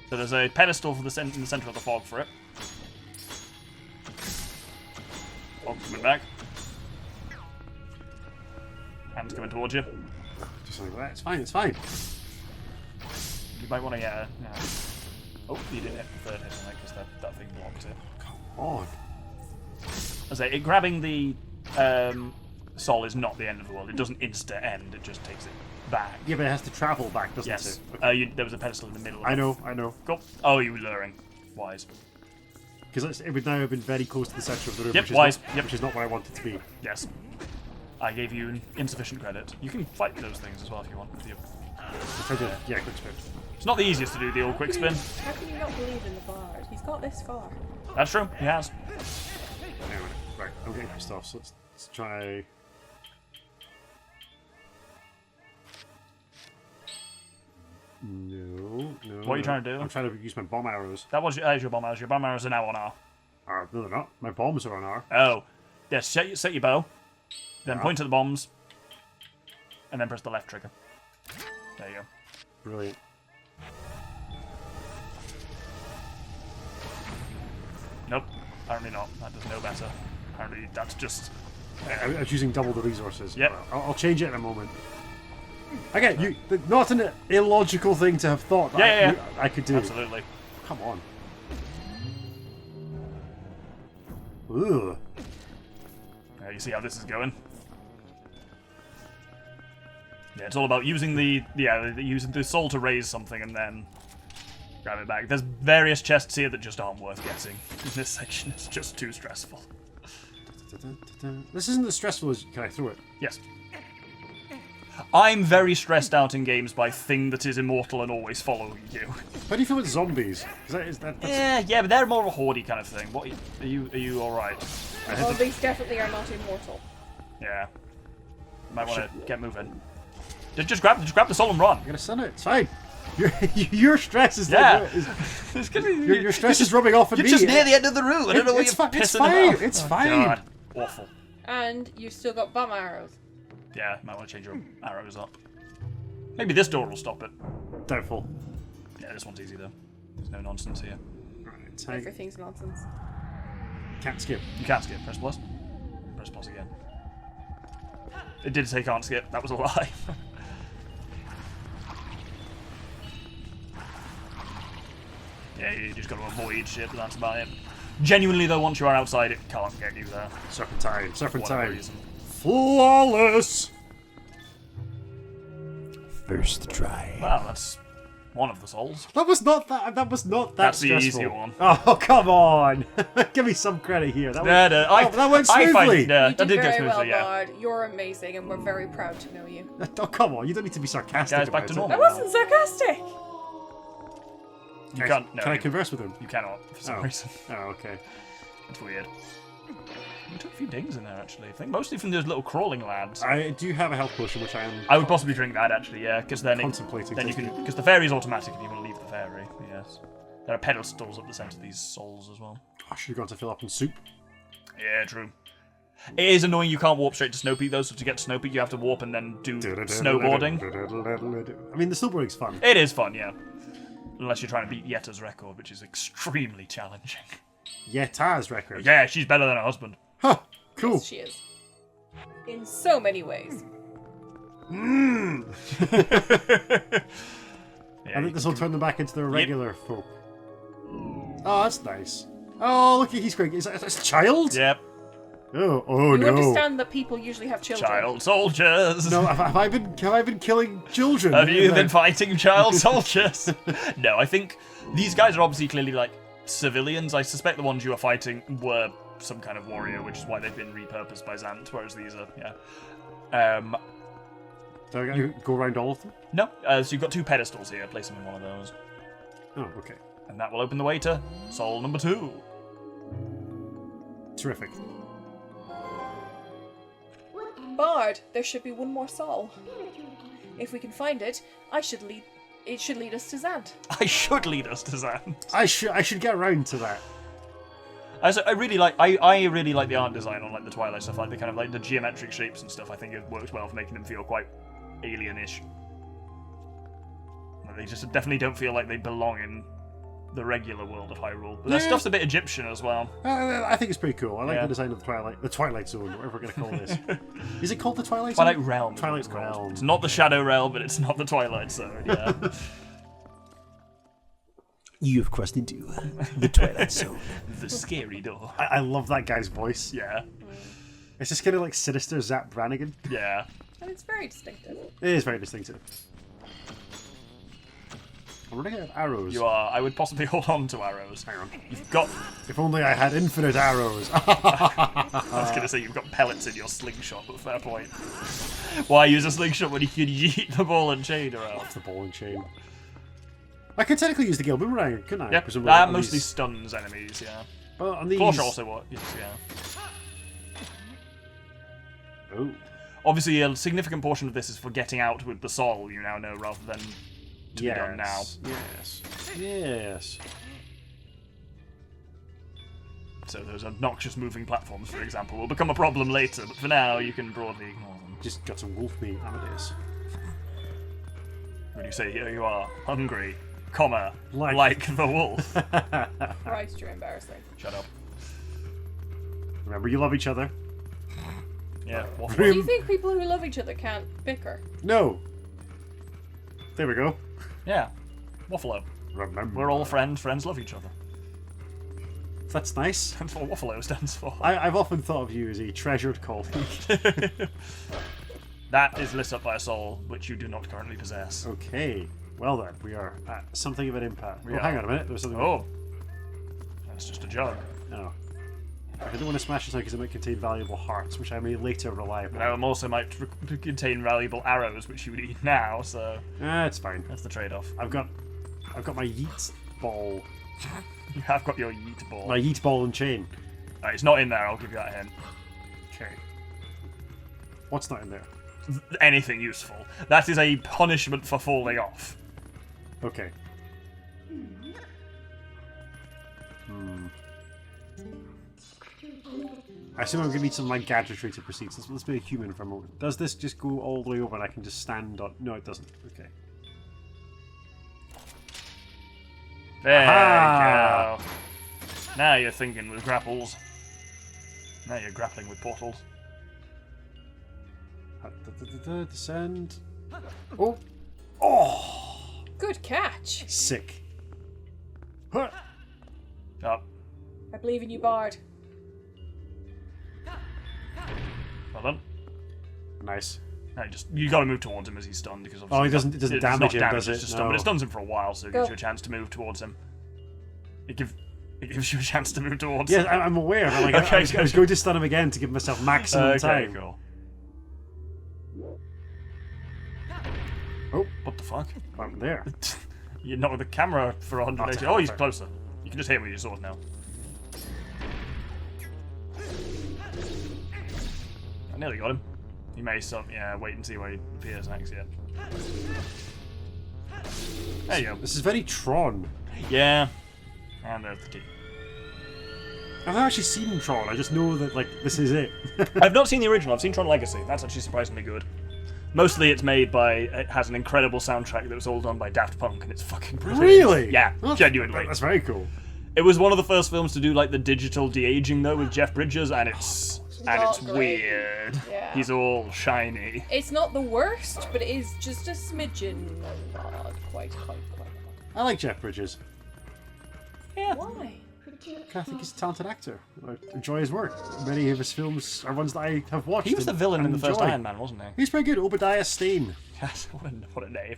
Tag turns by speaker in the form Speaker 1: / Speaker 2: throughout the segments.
Speaker 1: So there's a pedestal in the center of the fog for it. Fog's coming back. Hands coming towards you.
Speaker 2: Just like that. It's fine. It's fine.
Speaker 1: You might want to get a... Yeah. Oh, you didn't hit the third hit on that because that thing blocked it.
Speaker 2: Come on.
Speaker 1: I say, grabbing the soul is not the end of the world. It doesn't insta-end, it just takes it back.
Speaker 2: Yeah, but it has to travel back, doesn't
Speaker 1: Yes.
Speaker 2: it? Okay.
Speaker 1: There was a pedestal in the middle.
Speaker 2: I know.
Speaker 1: Cool. Oh, you were luring. Wise.
Speaker 2: Because it would now have been very close to the centre of the room,
Speaker 1: Yep,
Speaker 2: which, is
Speaker 1: wise.
Speaker 2: not,
Speaker 1: Yep.
Speaker 2: which is not where I want it to be.
Speaker 1: Yes. I gave you insufficient credit. You can fight those things as well if you want. With your...
Speaker 2: If I did, yeah, quick spin.
Speaker 1: It's not the easiest to do the old quick spin.
Speaker 3: How can you not believe in the bard? He's got this far.
Speaker 1: That's true. He has.
Speaker 2: Anyway, right, I'm getting pissed off, so let's try... No.
Speaker 1: What are you trying to do?
Speaker 2: I'm trying to use my bomb arrows.
Speaker 1: That was your bomb arrows. Your bomb arrows are now on R.
Speaker 2: No, they're not. My bombs are on R.
Speaker 1: Oh. Yes, set your bow. Then point at the bombs. And then press the left trigger. There you go.
Speaker 2: Brilliant.
Speaker 1: Nope. Apparently not. That does no better. Apparently that's just...
Speaker 2: I was using double the resources.
Speaker 1: Yep.
Speaker 2: I'll change it in a moment. Again, not an illogical thing to have thought that I could do.
Speaker 1: Absolutely.
Speaker 2: Come on. Ugh.
Speaker 1: You see how this is going? Yeah, it's all about using using the soul to raise something and then grab it back. There's various chests here that just aren't worth getting. In this section, it's just too stressful.
Speaker 2: This isn't as stressful as... Can I throw it?
Speaker 1: Yes. I'm very stressed out in games by thing that is immortal and always following you.
Speaker 2: How do you feel with zombies? That's...
Speaker 1: Yeah, but they're more of a hoardy kind of thing. What are you all right?
Speaker 3: Zombies definitely are not immortal.
Speaker 1: Yeah. Might want to get moving. Just grab the soul and run.
Speaker 2: I'm gonna send it. It's fine. Your stress is your stress is rubbing off on me.
Speaker 1: You're just near the end of the room. I don't know why you're pissing it off.
Speaker 2: It's fine.
Speaker 1: God. Awful.
Speaker 3: And you've still got bomb arrows.
Speaker 1: Yeah, might want to change your arrows up. Maybe this door will stop it.
Speaker 2: Doubtful.
Speaker 1: Yeah, this one's easy though. There's no nonsense here.
Speaker 2: Right,
Speaker 3: Everything's nonsense.
Speaker 2: can't skip.
Speaker 1: You can't skip. Press plus. Press plus again. It did say can't skip. That was a lie. Yeah, you just got to avoid shit, but that's about it. Genuinely though, once you are outside, it can't get you there.
Speaker 2: Serpentine.
Speaker 1: For whatever
Speaker 2: Serpentine.
Speaker 1: reason.
Speaker 2: Flawless. First try.
Speaker 1: Well, that's one of the souls.
Speaker 2: That was not that. That was not that
Speaker 1: That's
Speaker 2: stressful.
Speaker 1: the easier one.
Speaker 2: Oh come on! Give me some credit here. That, that went
Speaker 1: I
Speaker 2: smoothly.
Speaker 1: find,
Speaker 3: You
Speaker 1: that
Speaker 3: did
Speaker 1: did go
Speaker 3: very
Speaker 1: smoothly,
Speaker 3: well,
Speaker 1: yeah.
Speaker 3: Bard. You're amazing, and we're very proud to know you.
Speaker 2: Oh come on! You don't need to be sarcastic.
Speaker 1: Guys, back to
Speaker 2: about
Speaker 1: normal.
Speaker 3: I wasn't sarcastic.
Speaker 1: You can't. No,
Speaker 2: Can I converse with him?
Speaker 1: You cannot for some reason.
Speaker 2: Oh, okay.
Speaker 1: It's weird. We took a few dings in there actually. I think mostly from those little crawling lads.
Speaker 2: I do have a health potion, which I am.
Speaker 1: I would possibly drink that actually, yeah, because then
Speaker 2: Contemplating
Speaker 1: then you
Speaker 2: taking
Speaker 1: can because the fairy's automatic and you want to leave the fairy. Yes, there are pedestals up the centre of these souls as well.
Speaker 2: I should have gone to fill up on soup.
Speaker 1: Yeah, true. It is annoying you can't warp straight to Snowpeak though, so to get to Snowpeak you have to warp and then do snowboarding.
Speaker 2: I mean, the snowboarding's fun.
Speaker 1: It is fun, yeah. Unless you're trying to beat Yetta's record, which is extremely challenging.
Speaker 2: Yetta's record.
Speaker 1: Yeah, she's better than her husband.
Speaker 2: Huh. Cool.
Speaker 3: Yes, she is. In so many ways.
Speaker 2: Mm.
Speaker 1: Yeah,
Speaker 2: I think this will turn them back into their regular folk. Oh, that's nice. Oh, look, he's great. Is that a child?
Speaker 1: Yep.
Speaker 2: Oh
Speaker 3: You
Speaker 2: no.
Speaker 3: understand that people usually have children.
Speaker 1: Child soldiers.
Speaker 2: No, have I been killing children?
Speaker 1: Have you been fighting child soldiers? No, I think these guys are obviously clearly like civilians. I suspect the ones you are fighting were some kind of warrior, which is why they've been repurposed by Zant, whereas these are, yeah.
Speaker 2: Do I go around all of them?
Speaker 1: No, so you've got two pedestals here. Place them in one of those.
Speaker 2: Oh, okay.
Speaker 1: And that will open the way to soul number 2.
Speaker 2: Terrific.
Speaker 3: Bard, there should be one more soul. If we can find it, it should lead us to Zant.
Speaker 1: I should lead us to Zant.
Speaker 2: I should get around to that.
Speaker 1: I really like the art design on like the Twilight stuff, like the kind of like the geometric shapes and stuff. I think it works well for making them feel quite alien-ish. They just definitely don't feel like they belong in the regular world of Hyrule. But their stuff's a bit Egyptian as well.
Speaker 2: I think it's pretty cool. I like the design of the Twilight Zone, whatever we're going to call this. Is it called the Twilight Zone?
Speaker 1: Twilight Realm.
Speaker 2: Twilight Realm.
Speaker 1: It's not the Shadow Realm, but it's not the Twilight Zone. Yeah.
Speaker 2: You have crossed into the Twilight Zone.
Speaker 1: The scary door.
Speaker 2: I love that guy's voice.
Speaker 1: Yeah.
Speaker 2: It's just kind of like sinister Zap Brannigan.
Speaker 1: Yeah.
Speaker 3: And it's very distinctive.
Speaker 2: It is very distinctive. I'm running out of arrows.
Speaker 1: You are. I would possibly hold on to arrows.
Speaker 2: Hang on.
Speaker 1: You've got...
Speaker 2: If only I had infinite arrows.
Speaker 1: I was going to say you've got pellets in your slingshot, but fair point. Why use a slingshot when you can yeet the ball and chain around?
Speaker 2: Off the ball and chain. I could technically use the Gale Boomerang, couldn't I?
Speaker 1: Yep,
Speaker 2: Presumably
Speaker 1: that
Speaker 2: on
Speaker 1: mostly
Speaker 2: these-
Speaker 1: stuns enemies, yeah.
Speaker 2: Well, on these...
Speaker 1: Clawshot also what? Yes, yeah.
Speaker 2: Oh.
Speaker 1: Obviously, a significant portion of this is for getting out with the soul, you now know, rather than to be done now.
Speaker 2: Yes. Yes.
Speaker 1: So those obnoxious moving platforms, for example, will become a problem later, but for now, you can broadly ignore them.
Speaker 2: Just got some wolf meat, Amadeus.
Speaker 1: When you say, here you are, hungry, comma,
Speaker 2: Like-
Speaker 1: like the wolf.
Speaker 3: Christ, you're embarrassing.
Speaker 1: Shut up.
Speaker 2: Remember, you love each other.
Speaker 1: Yeah, waffle.
Speaker 3: Do you think people who love each other can't bicker?
Speaker 2: No. There we go.
Speaker 1: Yeah, waffle.
Speaker 2: Remember.
Speaker 1: We're all friends, friends love each other.
Speaker 2: That's nice.
Speaker 1: That's what waffle stands for.
Speaker 2: I've often thought of you as a treasured colleague.
Speaker 1: That is lit up by a soul, which you do not currently possess.
Speaker 2: Okay. Well then, we are at something of an impact. Oh,
Speaker 1: Yeah.
Speaker 2: hang on a minute. There was something.
Speaker 1: Oh. That's just a jug.
Speaker 2: No. I don't want to smash this now because it might contain valuable hearts, which I may later rely
Speaker 1: But
Speaker 2: upon.
Speaker 1: it also might contain valuable arrows, which you would eat now, so
Speaker 2: It's fine.
Speaker 1: that's the trade-off.
Speaker 2: I've got my yeet ball.
Speaker 1: You have got your yeet ball.
Speaker 2: My yeet ball and chain.
Speaker 1: It's not in there, I'll give you that hint.
Speaker 2: Okay. What's not in there?
Speaker 1: Anything useful. That is a punishment for falling off.
Speaker 2: Okay. I assume I'm going to need some of my gadgetry to proceed. So let's be a human for a moment. Does this just go all the way over and I can just stand on... No, it doesn't. Okay.
Speaker 1: There
Speaker 2: Aha!
Speaker 1: you go. Now you're thinking with grapples. Now you're grappling with portals.
Speaker 2: Descend. Oh! Oh!
Speaker 3: Good catch.
Speaker 2: Sick. Huh.
Speaker 1: Up.
Speaker 3: I believe in you, Bard.
Speaker 1: Well done.
Speaker 2: Nice.
Speaker 1: No, you got to move towards him as he's stunned because obviously
Speaker 2: Oh, it doesn't
Speaker 1: it's
Speaker 2: damage
Speaker 1: not
Speaker 2: him, does
Speaker 1: it's
Speaker 2: it?
Speaker 1: just stun, but it stuns him for a while, so it
Speaker 3: Go.
Speaker 1: gives you a chance to move towards him. It gives you a chance to move towards
Speaker 2: Yes,
Speaker 1: him.
Speaker 2: I'm aware. I'm like,
Speaker 1: Okay,
Speaker 2: I was going to stun him again to give myself maximum
Speaker 1: Okay,
Speaker 2: time.
Speaker 1: cool.
Speaker 2: Oh,
Speaker 1: What the fuck?
Speaker 2: what happened there?
Speaker 1: You're not with the camera for 180.
Speaker 2: Oh,
Speaker 1: Oh, he's
Speaker 2: sorry.
Speaker 1: closer. You can just hit him with your sword now. I nearly got him. He may wait and see where he appears next, yeah. There you go.
Speaker 2: This is very Tron.
Speaker 1: Yeah. And there's the key.
Speaker 2: I've not actually seen Tron. I just know that like this is it.
Speaker 1: I've not seen the original. I've seen Tron Legacy. That's actually surprisingly good. Mostly it's made by... It has an incredible soundtrack that was all done by Daft Punk, and it's fucking brilliant.
Speaker 2: Really?
Speaker 1: Yeah,
Speaker 2: That's-
Speaker 1: genuinely.
Speaker 2: That's very cool.
Speaker 1: It was one of the first films to do like the digital de-aging though with Jeff Bridges, and it's
Speaker 3: Not great.
Speaker 1: weird.
Speaker 3: Yeah.
Speaker 1: He's all shiny.
Speaker 3: It's not the worst, but it is just a smidgen odd. Quite.
Speaker 2: I like Jeff Bridges.
Speaker 1: Yeah.
Speaker 3: Why?
Speaker 2: I think he's a talented actor. I enjoy his work. Many of his films are ones that I have watched.
Speaker 1: He was the
Speaker 2: and
Speaker 1: villain in the first
Speaker 2: enjoy.
Speaker 1: Iron Man, wasn't he?
Speaker 2: He's pretty good. Obadiah Stane.
Speaker 1: Yes, what a name.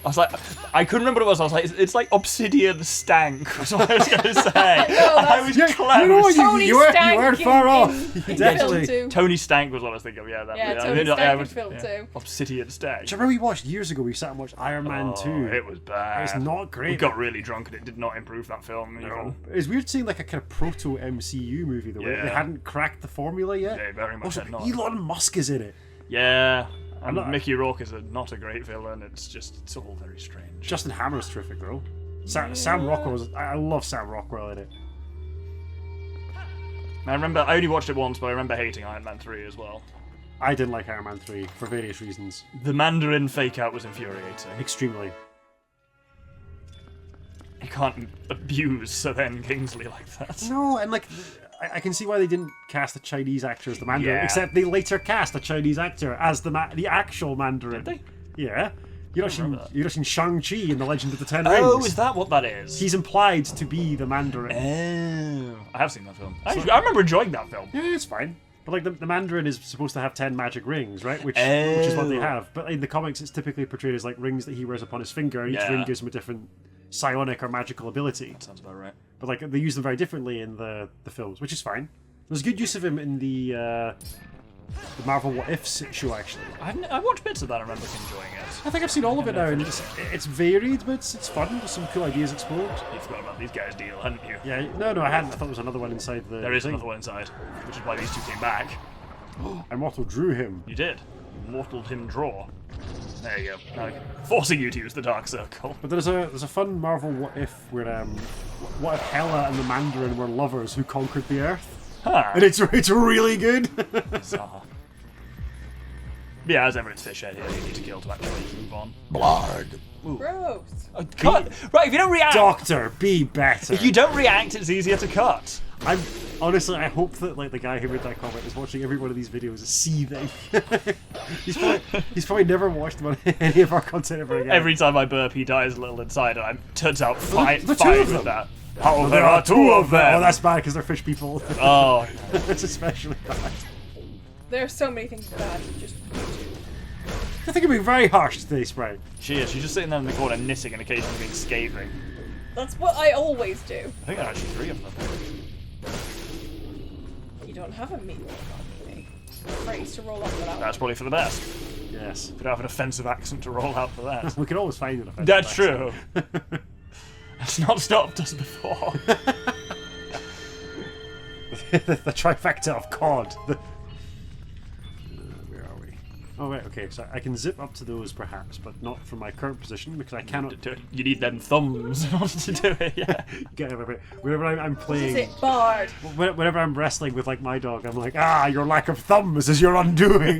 Speaker 1: I was like, I couldn't remember what it was. I was like, it's like Obsidian Stank, was what I was going to say. I was
Speaker 2: Yeah,
Speaker 1: close.
Speaker 2: you know what?
Speaker 3: Tony
Speaker 2: You weren't
Speaker 3: Stank
Speaker 2: far
Speaker 3: in-
Speaker 2: off.
Speaker 3: in
Speaker 2: You
Speaker 3: film
Speaker 2: definitely.
Speaker 3: too.
Speaker 1: Tony Stank was what I was thinking of, yeah.
Speaker 3: Yeah, Tony
Speaker 1: I
Speaker 3: Stank in
Speaker 1: was-
Speaker 3: film too.
Speaker 1: Obsidian Stank.
Speaker 2: Do you remember we watched years ago? We sat and watched Iron Man 2.
Speaker 1: It was bad.
Speaker 2: It's not great.
Speaker 1: We got really drunk and it did not improve that film.
Speaker 2: No. It's weird seeing like a kind of proto MCU movie though.
Speaker 1: Yeah.
Speaker 2: They hadn't cracked the formula yet.
Speaker 1: Yeah, very much
Speaker 2: Also,
Speaker 1: had not.
Speaker 2: Elon Musk is in it.
Speaker 1: Yeah. And
Speaker 2: not-
Speaker 1: Mickey Rourke is not a great villain. It's all very strange.
Speaker 2: Justin Hammer's terrific though. Sam Rockwell I love Sam Rockwell in it.
Speaker 1: I only watched it once, but I remember hating Iron Man 3 as well.
Speaker 2: I didn't like Iron Man 3 for various reasons.
Speaker 1: The Mandarin fake out was infuriating.
Speaker 2: Extremely.
Speaker 1: It can't abuse Sir Ben Kingsley like that.
Speaker 2: No, and like, I can see why they didn't cast a Chinese actor as the Mandarin,
Speaker 1: Yeah.
Speaker 2: except they later cast a Chinese actor as the actual Mandarin.
Speaker 1: Did they?
Speaker 2: Yeah. You've not seen Shang-Chi in The Legend of the Ten
Speaker 1: Oh,
Speaker 2: Rings.
Speaker 1: is that what that is?
Speaker 2: He's implied to be the Mandarin.
Speaker 1: Oh. I have seen that film. I remember enjoying that film.
Speaker 2: Yeah, it's fine. But like the Mandarin is supposed to have 10 magic rings, right? Which is what they have. But in the comics, it's typically portrayed as like rings that he wears upon his finger, and each ring gives him a different psionic or magical ability.
Speaker 1: Sounds about right.
Speaker 2: But like they use them very differently in the films, which is fine. There's good use of him in the Marvel What Ifs show, actually.
Speaker 1: I watched bits of that. I remember enjoying it.
Speaker 2: I think I've seen all of it now, and it's varied, but it's fun. There's some cool ideas explored.
Speaker 1: You forgot about these guys' deal, hadn't you?
Speaker 2: Yeah, no, I hadn't. I thought there was another one inside the.
Speaker 1: There is
Speaker 2: thing.
Speaker 1: another one inside, which is why these two came back.
Speaker 2: I mortal drew him.
Speaker 1: You did. You mortaled him draw. There you go. Now, forcing you to use the Dark Circle.
Speaker 2: But there's a fun Marvel What If where what if Hela and the Mandarin were lovers who conquered the Earth?
Speaker 1: Huh.
Speaker 2: And it's really good.
Speaker 1: Bizarre. Yeah, as ever, it's Fishhead here. You need to kill to actually move on.
Speaker 2: Blood.
Speaker 3: Gross.
Speaker 1: Right, if you don't react...
Speaker 2: Doctor, be better.
Speaker 1: If you don't react, it's easier to cut.
Speaker 2: Honestly, I hope that like the guy who made that comment is watching every one of these videos seething. he's probably never watched any of our content ever again.
Speaker 1: Every time I burp, he dies a little inside, and turns out fine
Speaker 2: the two of
Speaker 1: with
Speaker 2: them.
Speaker 1: that. Oh, there are two of them!
Speaker 2: Oh, that's bad because they're fish people.
Speaker 1: Oh.
Speaker 2: That's especially bad.
Speaker 3: There are so many things bad. Just
Speaker 2: I think you're being very harsh today, Sprite.
Speaker 1: She is. She's just sitting there in the corner knitting and occasionally being scathing.
Speaker 3: that's what I always do.
Speaker 1: I think there are actually 3 of them.
Speaker 3: You don't have a meat on me. Phrase to roll up without.
Speaker 1: That's probably for the best.
Speaker 2: Yes.
Speaker 1: If you don't have an offensive accent to roll out for that.
Speaker 2: We can always find an offensive
Speaker 1: That's
Speaker 2: accent.
Speaker 1: true. It's not stopped us before.
Speaker 2: The trifecta of COD. Where are we? Oh, right, okay, so I can zip up to those perhaps, but not from my current position because I cannot
Speaker 1: You need them thumbs in order to do it, yeah.
Speaker 2: get over it. Whenever I'm
Speaker 3: This
Speaker 2: playing,
Speaker 3: is it, Bard.
Speaker 2: whenever I'm wrestling with like my dog, I'm like, your lack of thumbs is your undoing.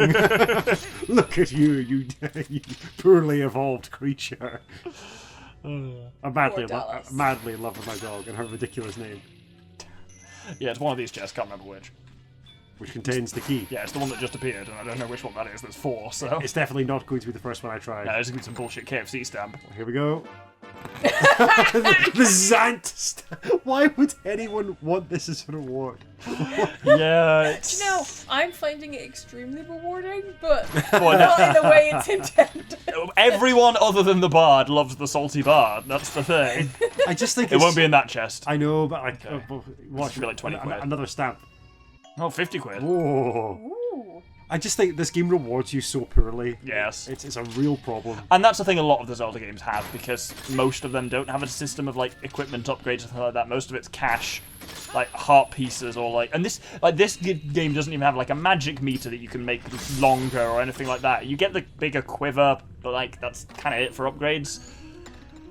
Speaker 2: Look at you, you poorly evolved creature. I'm madly in love with my dog and her ridiculous name,
Speaker 1: Yeah, it's one of these chests, can't remember which.
Speaker 2: which contains the key.
Speaker 1: Yeah, it's the one that just appeared, and I don't know which one that is. There's 4, so...
Speaker 2: It's definitely not going to be the first one I try.
Speaker 1: Yeah, there's gonna be some bullshit KFC stamp.
Speaker 2: Here we go. The Zant. Why would anyone want this as a reward?
Speaker 1: Yeah, it's...
Speaker 3: You know, I'm finding it extremely rewarding, but
Speaker 1: Well,
Speaker 3: not in the way it's intended.
Speaker 1: Everyone other than the bard loves the salty bard. That's the thing.
Speaker 2: I just think
Speaker 1: It won't be in that chest.
Speaker 2: I know, but like, watch
Speaker 1: Should be like 20 quid.
Speaker 2: another stamp.
Speaker 1: Oh, 50 quid.
Speaker 2: Whoa!
Speaker 3: Ooh.
Speaker 2: I just think this game rewards you so poorly.
Speaker 1: Yes.
Speaker 2: It's a real problem.
Speaker 1: And that's the thing a lot of the Zelda games have, because most of them don't have a system of like equipment upgrades or something like that. Most of it's cash, like heart pieces or like, and this game doesn't even have like a magic meter that you can make longer or anything like that. You get the bigger quiver, but like that's kind of it for upgrades.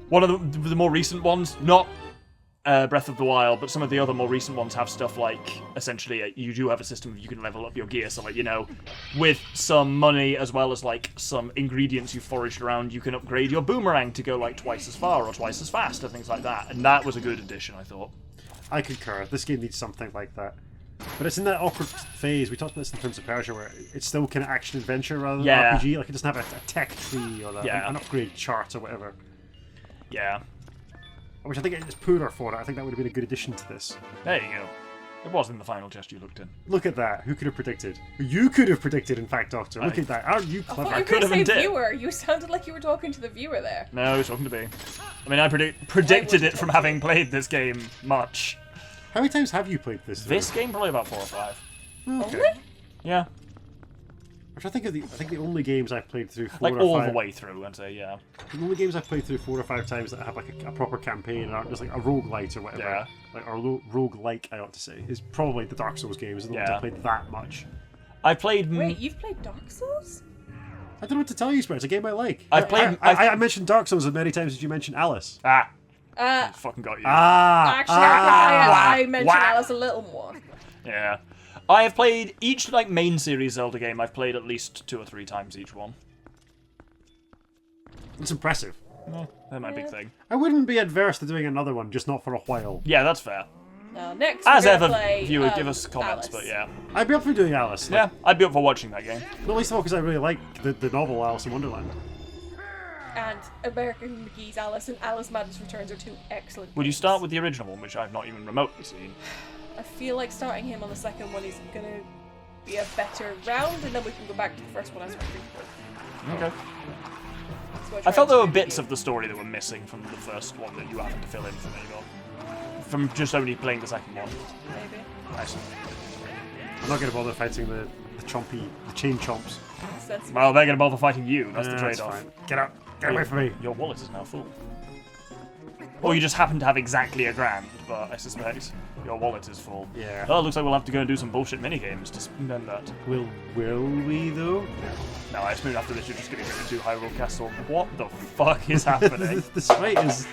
Speaker 1: One of the more recent ones, not Breath of the Wild, but some of the other more recent ones have stuff like, essentially, you do have a system you can level up your gear, so like, you know, with some money as well as like some ingredients you foraged around, you can upgrade your boomerang to go like twice as far or twice as fast and things like that, and that was a good addition, I thought.
Speaker 2: I concur. This game needs something like that. But it's in that awkward phase. We talked about this in Prince of Persia, where it's still kind of action adventure rather than RPG. Like it doesn't have a tech tree or an upgrade chart or whatever.
Speaker 1: Yeah.
Speaker 2: Which I think it's poorer for it. I think that would have been a good addition to this.
Speaker 1: There you go. It was in the final chest you looked in.
Speaker 2: Look at that. Who could have predicted? You could have predicted, in fact, Doctor. Look at that. Aren't you
Speaker 3: I
Speaker 2: clever?
Speaker 3: thought you
Speaker 1: could
Speaker 3: were
Speaker 1: have
Speaker 3: going to
Speaker 1: and
Speaker 3: say
Speaker 1: did.
Speaker 3: viewer. You sounded like you were talking to the viewer there.
Speaker 1: No, it's talking to me. I mean, I predicted it from having played this game much.
Speaker 2: How many times have you played this?
Speaker 1: This game, probably about 4 or 5.
Speaker 2: Okay.
Speaker 3: Only?
Speaker 1: Yeah.
Speaker 2: Which I think the only games I've played through
Speaker 1: Like all the way through, I'd say, yeah.
Speaker 2: The only games I've played through 4 or 5 times that have like a proper campaign and aren't just like a roguelite or whatever.
Speaker 1: Yeah.
Speaker 2: Like or roguelike, I ought to say, is probably the Dark Souls games. I don't
Speaker 1: Yeah.
Speaker 2: I've played that much.
Speaker 1: I played...
Speaker 3: Wait, you've played Dark Souls?
Speaker 2: I don't know what to tell you, Spread. It's a game I like.
Speaker 1: I've
Speaker 2: I mentioned Dark Souls as many times as you mentioned Alice.
Speaker 1: Fucking got you.
Speaker 3: Actually, I mentioned Alice a little more.
Speaker 1: Yeah. I have played each like main series Zelda game. I've played at least 2 or 3 times each one.
Speaker 2: It's impressive.
Speaker 1: They're my big thing.
Speaker 2: I wouldn't be adverse to doing another one, just not for a while.
Speaker 1: Yeah, that's fair.
Speaker 3: Next,
Speaker 1: As
Speaker 3: we're
Speaker 1: ever,
Speaker 3: gonna play,
Speaker 1: viewer, give us comments,
Speaker 3: Alice.
Speaker 1: but yeah.
Speaker 2: I'd be up for doing Alice.
Speaker 1: Yeah, I'd be up for watching that game.
Speaker 2: Not least of all because I really like the novel Alice in Wonderland.
Speaker 3: And American McGee's Alice and Alice Madness Returns are two excellent
Speaker 1: Would you
Speaker 3: games.
Speaker 1: start with the original one, which I've not even remotely seen?
Speaker 3: I feel like starting him on the second one is going to be a better round, and then we can go back to the first one as we
Speaker 1: Okay.
Speaker 3: So
Speaker 1: I felt there were bits of the story that were missing from the first one that you were having to fill in for me, though. From just only playing the second one.
Speaker 3: Maybe.
Speaker 1: Nice.
Speaker 2: I'm not going to bother fighting the chain chomps.
Speaker 3: Sensible.
Speaker 1: Well, they're going to bother fighting you. That's the
Speaker 2: That's
Speaker 1: trade-off.
Speaker 2: fine. Get out. Get away from me.
Speaker 1: Your wallet is now full. Or you just happen to have exactly £1,000, but I suspect your wallet is full.
Speaker 2: Yeah.
Speaker 1: Oh, it looks like we'll have to go and do some bullshit minigames to spend that.
Speaker 2: Will we though?
Speaker 1: No, I assume after this you're just going to go to Hyrule Castle. What the fuck is happening?
Speaker 2: The sprite is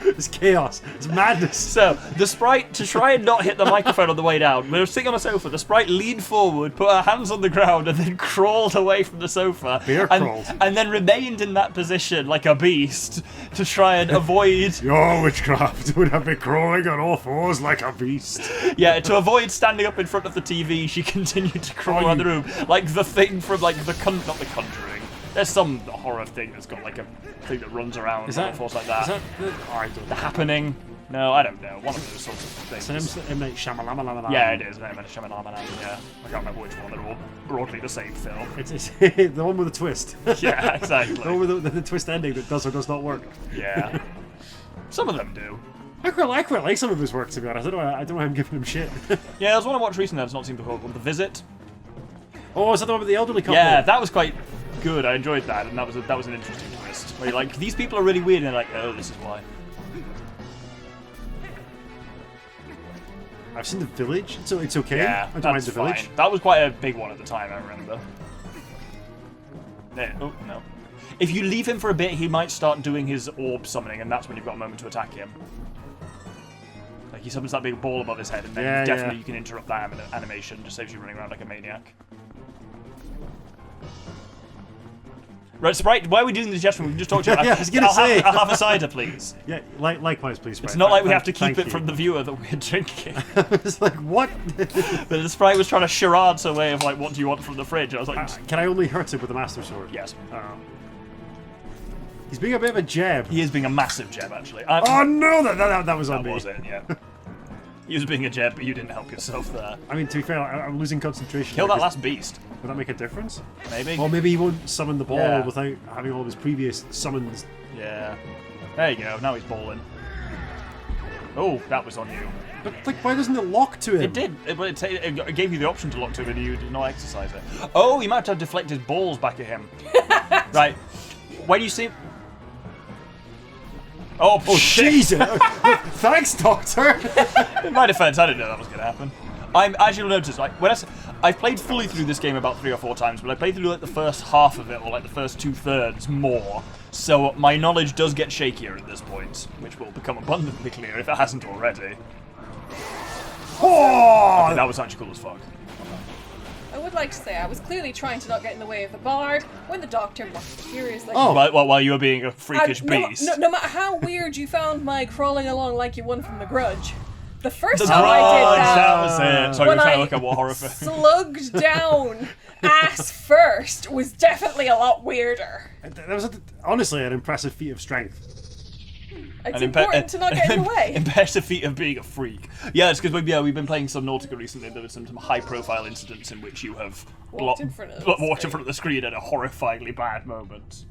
Speaker 2: it's chaos. It's madness.
Speaker 1: So, the sprite, to try and not hit the microphone on the way down, we were sitting on a sofa, the sprite leaned forward, put her hands on the ground, and then crawled away from the sofa.
Speaker 2: Bear crawled.
Speaker 1: And then remained in that position like a beast to try and avoid...
Speaker 2: Your witchcraft would have been crawling on all fours like a beast.
Speaker 1: Yeah, to avoid standing up in front of the TV, she continued to crawl around the room. Like the thing from, like, not the Conjuring. There's some horror thing that's got, like, a thing that runs around and force like that.
Speaker 2: Is that the... Oh, I don't know.
Speaker 1: The Happening? No, I don't know. One of those sorts of things.
Speaker 2: It's M. Night Shyamalan.
Speaker 1: Yeah, it is. Yeah. I can't remember which one. They're all broadly the same film.
Speaker 2: It's the one with the twist.
Speaker 1: Yeah, exactly.
Speaker 2: The one with the twist ending that does or does not work.
Speaker 1: Yeah. Some of them do.
Speaker 2: I quite like some of his work, to be honest. I don't know why I'm giving him shit.
Speaker 1: Yeah, there's one I watched recently that's not seen before called The Visit.
Speaker 2: Oh, is that the one with the elderly couple?
Speaker 1: Yeah, that was quite good. I enjoyed that, and that was an interesting twist. Where you're like, these people are really weird, and they're like, oh, this is why.
Speaker 2: I've seen The Village, so it's okay.
Speaker 1: Yeah,
Speaker 2: I don't mind
Speaker 1: that's
Speaker 2: The Village.
Speaker 1: fine. That was quite a big one at the time, I remember. There. Oh, no. If you leave him for a bit, he might start doing his orb summoning, and that's when you've got a moment to attack him. Like, he summons that big ball above his head, and then definitely you can interrupt that animation. Just saves you running around like a maniac. Right, Sprite, why are we doing the gesture? We can just talk to you.
Speaker 2: Yeah, I was gonna say.
Speaker 1: I'll have a cider, please.
Speaker 2: Yeah, likewise, please.
Speaker 1: It's not like we have to keep it from the viewer that we're drinking.
Speaker 2: It's like, what?
Speaker 1: But the Sprite was trying to charade a way of, like, what do you want from the fridge? I was like...
Speaker 2: Can I only hurt him with a Master Sword?
Speaker 1: Yes.
Speaker 2: He's being a bit of a jab.
Speaker 1: He is being a massive jeb, actually.
Speaker 2: Oh no, that was on me.
Speaker 1: That was it, yeah. He was being a jeb, but you didn't help yourself there.
Speaker 2: I mean, to be fair, I'm losing concentration.
Speaker 1: Kill that last beast.
Speaker 2: Would that make a difference?
Speaker 1: Maybe.
Speaker 2: Or maybe he won't summon the ball without having all of his previous summons.
Speaker 1: Yeah. There you go, now he's balling. Oh, that was on you.
Speaker 2: But, like, why doesn't it lock to him?
Speaker 1: It did. It gave you the option to lock to it, and you did not exercise it. Oh, he might have deflected balls back at him. Right. When you see... Oh,
Speaker 2: Jesus! Thanks, Doctor!
Speaker 1: In my defense, I didn't know that was going to happen. As you'll notice, like, I've played fully through this game about 3 or 4 times, but I played through like the first half of it, or like the first 2/3 more. So my knowledge does get shakier at this point, which will become abundantly clear if it hasn't already.
Speaker 2: Oh!
Speaker 1: Okay, that was actually cool as fuck.
Speaker 3: I would like to say I was clearly trying to not get in the way of the bard when the doctor was furiously.
Speaker 1: Oh, while you were being a freakish beast.
Speaker 3: No matter how weird you found my crawling along like you won from The Grudge, the first time I did
Speaker 1: that was it. Sorry,
Speaker 3: when
Speaker 1: we're trying to
Speaker 3: I
Speaker 1: look at what horror film.
Speaker 3: slugged down ass first was definitely a lot weirder.
Speaker 2: That was, honestly, an impressive feat of strength.
Speaker 3: It's important to not get in the way.
Speaker 1: Impressive feat of being a freak. Yeah, it's because we've been playing Subnautica recently. There were some high-profile incidents in which you have
Speaker 3: walked in front of
Speaker 1: the screen at a horrifyingly bad moment.